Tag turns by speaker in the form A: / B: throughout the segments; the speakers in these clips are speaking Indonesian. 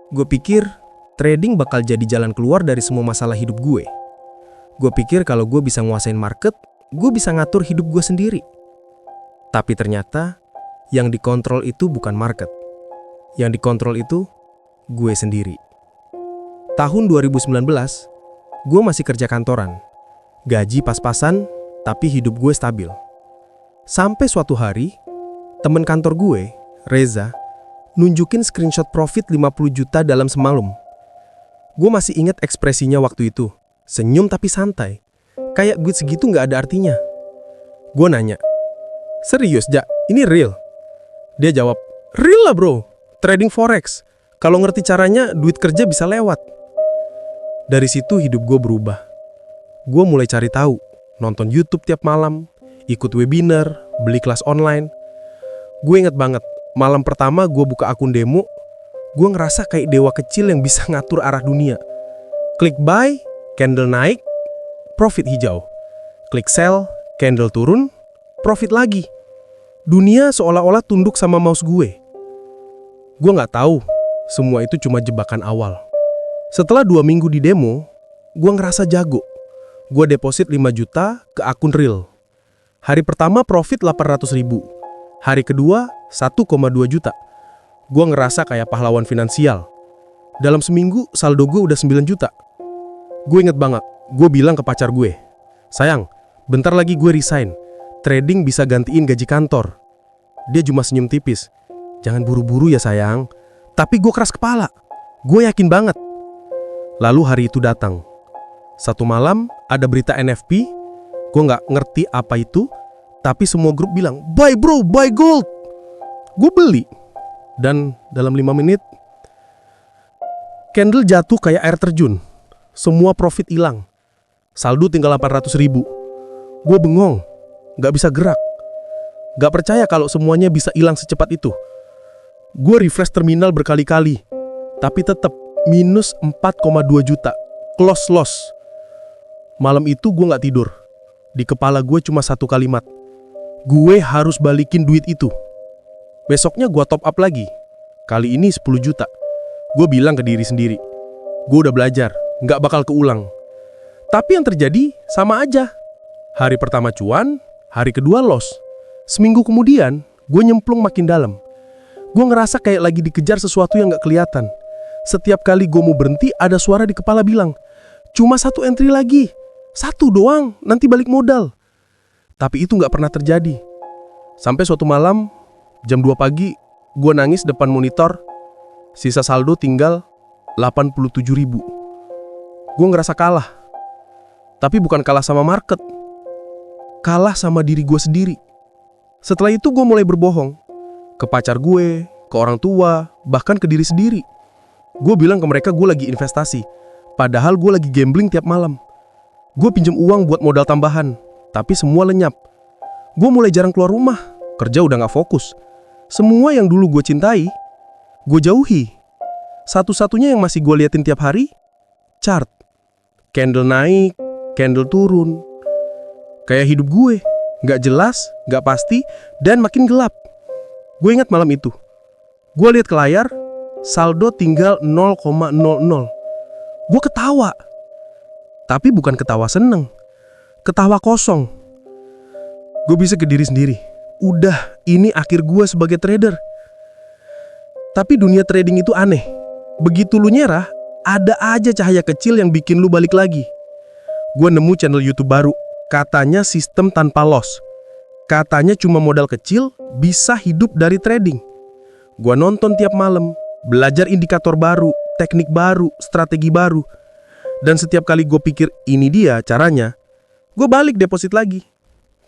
A: Gue pikir trading bakal jadi jalan keluar dari semua masalah hidup gue. Gue pikir kalau gue bisa nguasain market, gue bisa ngatur hidup gue sendiri. Tapi ternyata yang dikontrol itu bukan market. Yang dikontrol itu gue sendiri. Tahun 2019, gue masih kerja kantoran. Gaji pas-pasan, tapi hidup gue stabil. Sampai suatu hari, temen kantor gue, Reza, nunjukin screenshot profit 50 juta dalam semalam. Gue masih ingat ekspresinya waktu itu. Senyum tapi santai. Kayak duit segitu gak ada artinya. Gue nanya, "Serius, Jak? Ini real?" Dia jawab, "Real lah bro. Trading forex. Kalau ngerti caranya, duit kerja bisa lewat." Dari situ hidup gue berubah. Gue mulai cari tahu, nonton YouTube tiap malam, ikut webinar, beli kelas online. Gue inget banget, malam pertama gue buka akun demo, gue ngerasa kayak dewa kecil yang bisa ngatur arah dunia. Klik buy, candle naik, profit hijau. Klik sell, candle turun, profit lagi. Dunia seolah-olah tunduk sama mouse gue. Gue gak tahu, semua itu cuma jebakan awal. Setelah 2 minggu di demo, gue ngerasa jago. Gue deposit 5 juta ke akun real. Hari pertama profit 800 ribu. Hari kedua 1,2 juta. Gue ngerasa kayak pahlawan finansial. Dalam seminggu saldo gue udah 9 juta. Gue inget banget, gue bilang ke pacar gue, "Sayang, bentar lagi gue resign. Trading bisa gantiin gaji kantor." Dia cuma senyum tipis. "Jangan buru-buru ya sayang." Tapi gue keras kepala. Gue yakin banget. Lalu hari itu datang. Satu malam ada berita NFP. Gue gak ngerti apa itu. Tapi semua grup bilang, "Buy bro, buy gold." Gue beli. Dan dalam 5 menit, candle jatuh kayak air terjun. Semua profit hilang. Saldo tinggal 800 ribu. Gue bengong. Gak bisa gerak. Gak percaya kalau semuanya bisa hilang secepat itu. Gue refresh terminal berkali-kali. Tapi tetap minus 4,2 juta. Close loss. Malam itu gue gak tidur. Di kepala gue cuma satu kalimat. Gue harus balikin duit itu. Besoknya gue top up lagi. Kali ini 10 juta. Gue bilang ke diri sendiri, gue udah belajar, gak bakal keulang. Tapi yang terjadi sama aja. Hari pertama cuan, hari kedua loss. Seminggu kemudian, gue nyemplung makin dalam. Gue ngerasa kayak lagi dikejar sesuatu yang gak kelihatan. Setiap kali gue mau berhenti, ada suara di kepala bilang, "Cuma 1 entry lagi. 1 doang, nanti balik modal." Tapi itu gak pernah terjadi. Sampai suatu malam, jam 2 pagi, gue nangis depan monitor. Sisa saldo tinggal 87 ribu. Gue ngerasa kalah. Tapi bukan kalah sama market. Kalah sama diri gue sendiri. Setelah itu gue mulai berbohong. Ke pacar gue, ke orang tua, bahkan ke diri sendiri. Gue bilang ke mereka gue lagi investasi. Padahal gue lagi gambling tiap malam. Gue pinjam uang buat modal tambahan. Tapi semua lenyap. Gue mulai jarang keluar rumah. Kerja udah gak fokus. Semua yang dulu gue cintai, gue jauhi. Satu-satunya yang masih gue liatin tiap hari, chart. Candle naik, candle turun. Kayak hidup gue, gak jelas, gak pasti, dan makin gelap. Gue ingat malam itu. Gue lihat ke layar, saldo tinggal 0,00. Gue ketawa. Tapi bukan ketawa seneng. Ketawa kosong. Gue bisa ke diri sendiri. Udah, ini akhir gue sebagai trader. Tapi dunia trading itu aneh. Begitu lu nyerah, ada aja cahaya kecil yang bikin lu balik lagi. Gue nemu channel YouTube baru. Katanya sistem tanpa loss. Katanya cuma modal kecil bisa hidup dari trading. Gue nonton tiap malam. Belajar indikator baru, teknik baru, strategi baru. Dan setiap kali gue pikir ini dia caranya, gue balik deposit lagi.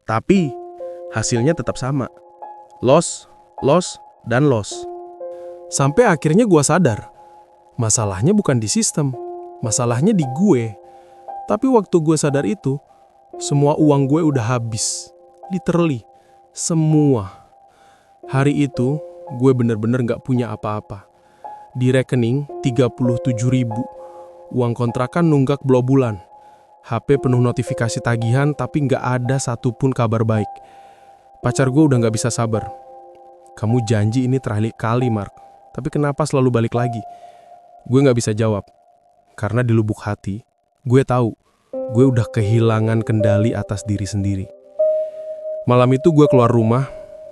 A: Tapi hasilnya tetap sama. Loss, loss, dan loss. Sampai akhirnya gue sadar, masalahnya bukan di sistem, masalahnya di gue. Tapi waktu gue sadar itu, semua uang gue udah habis. Literally, semua. Hari itu, gue bener-bener gak punya apa-apa. Di rekening 37 ribu. Uang kontrakan nunggak bulan. HP penuh notifikasi tagihan tapi gak ada satupun kabar baik. Pacar gue udah gak bisa sabar. "Kamu janji ini terakhir kali, Mark. Tapi kenapa selalu balik lagi?" Gue nggak bisa jawab, karena di lubuk hati, gue tahu gue udah kehilangan kendali atas diri sendiri. Malam itu gue keluar rumah,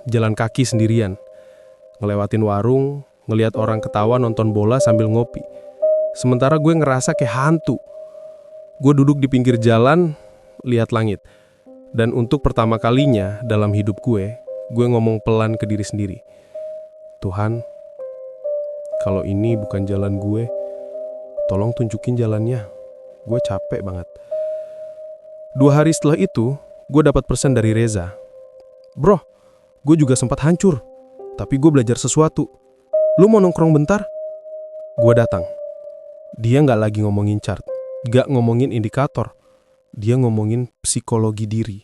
A: jalan kaki sendirian, ngelewatin warung, ngelihat orang ketawa nonton bola sambil ngopi. Sementara gue ngerasa kayak hantu. Gue duduk di pinggir jalan, lihat langit. Dan untuk pertama kalinya dalam hidup gue ngomong pelan ke diri sendiri. Tuhan, kalau ini bukan jalan gue, tolong tunjukin jalannya. Gue capek banget. 2 hari setelah itu, gue dapat pesan dari Reza. Bro, gue juga sempat hancur, tapi gue belajar sesuatu. Lu mau nongkrong bentar? Gue datang. Dia nggak lagi ngomongin chart, nggak ngomongin indikator. Dia ngomongin psikologi diri.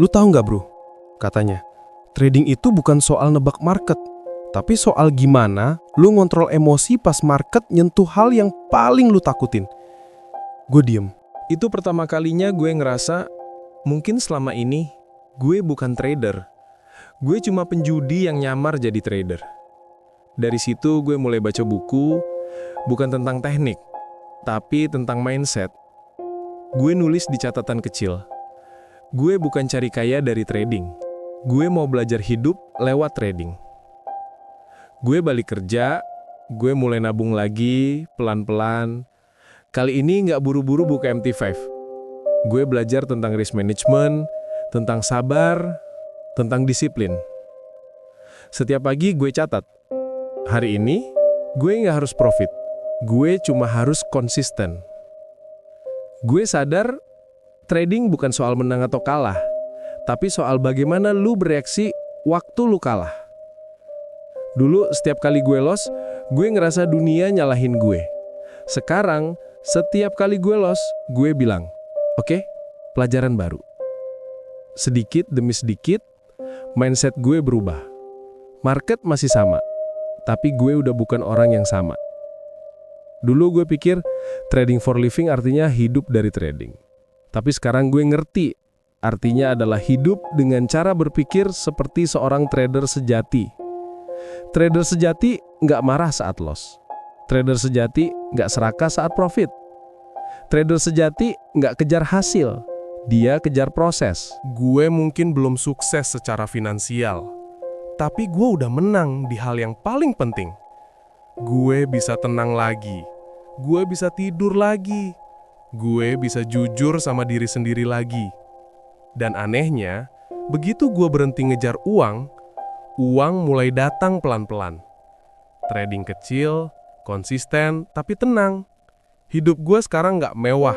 A: Lu tahu nggak bro? Katanya, trading itu bukan soal nebak market, tapi soal gimana lu ngontrol emosi pas market nyentuh hal yang paling lu takutin. Gue diem. Itu pertama kalinya gue ngerasa, mungkin selama ini gue bukan trader. Gue cuma penjudi yang nyamar jadi trader. Dari situ gue mulai baca buku, bukan tentang teknik, tapi tentang mindset. Gue nulis di catatan kecil. Gue bukan cari kaya dari trading. Gue mau belajar hidup lewat trading. Gue balik kerja, gue mulai nabung lagi, pelan-pelan. Kali ini nggak buru-buru buka MT5. Gue belajar tentang risk management, tentang sabar, tentang disiplin. Setiap pagi gue catat, hari ini gue nggak harus profit. Gue cuma harus konsisten. Gue sadar, trading bukan soal menang atau kalah, tapi soal bagaimana lu bereaksi waktu lu kalah. Dulu setiap kali gue loss, gue ngerasa dunia nyalahin gue. Sekarang, setiap kali gue loss, gue bilang, oke, pelajaran baru. Sedikit demi sedikit, mindset gue berubah. Market masih sama, tapi gue udah bukan orang yang sama. Dulu gue pikir, trading for living artinya hidup dari trading. Tapi sekarang gue ngerti, artinya adalah hidup dengan cara berpikir seperti seorang trader sejati. Trader sejati nggak marah saat loss. Trader sejati nggak serakah saat profit. Trader sejati nggak kejar hasil, dia kejar proses. Gue mungkin belum sukses secara finansial, tapi gue udah menang di hal yang paling penting. Gue bisa tenang lagi, gue bisa tidur lagi, gue bisa jujur sama diri sendiri lagi. Dan anehnya, begitu gue berhenti ngejar uang mulai datang pelan-pelan. Trading kecil, konsisten, tapi tenang. Hidup gue sekarang nggak mewah,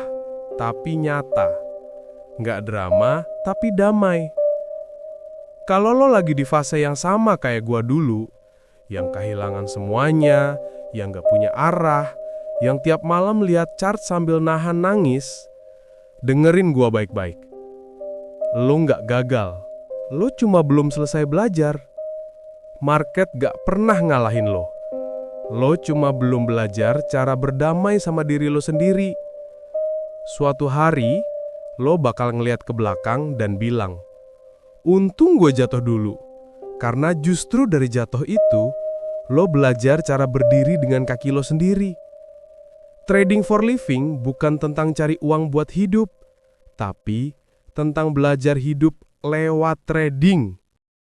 A: tapi nyata. Nggak drama, tapi damai. Kalau lo lagi di fase yang sama kayak gue dulu, yang kehilangan semuanya, yang nggak punya arah, yang tiap malam lihat chart sambil nahan nangis, dengerin gue baik-baik. Lo nggak gagal, lo cuma belum selesai belajar. Market nggak pernah ngalahin lo. Lo cuma belum belajar cara berdamai sama diri lo sendiri. Suatu hari, lo bakal ngeliat ke belakang dan bilang, untung gue jatuh dulu. Karena justru dari jatuh itu, lo belajar cara berdiri dengan kaki lo sendiri. Trading for living bukan tentang cari uang buat hidup, tapi tentang belajar hidup lewat trading.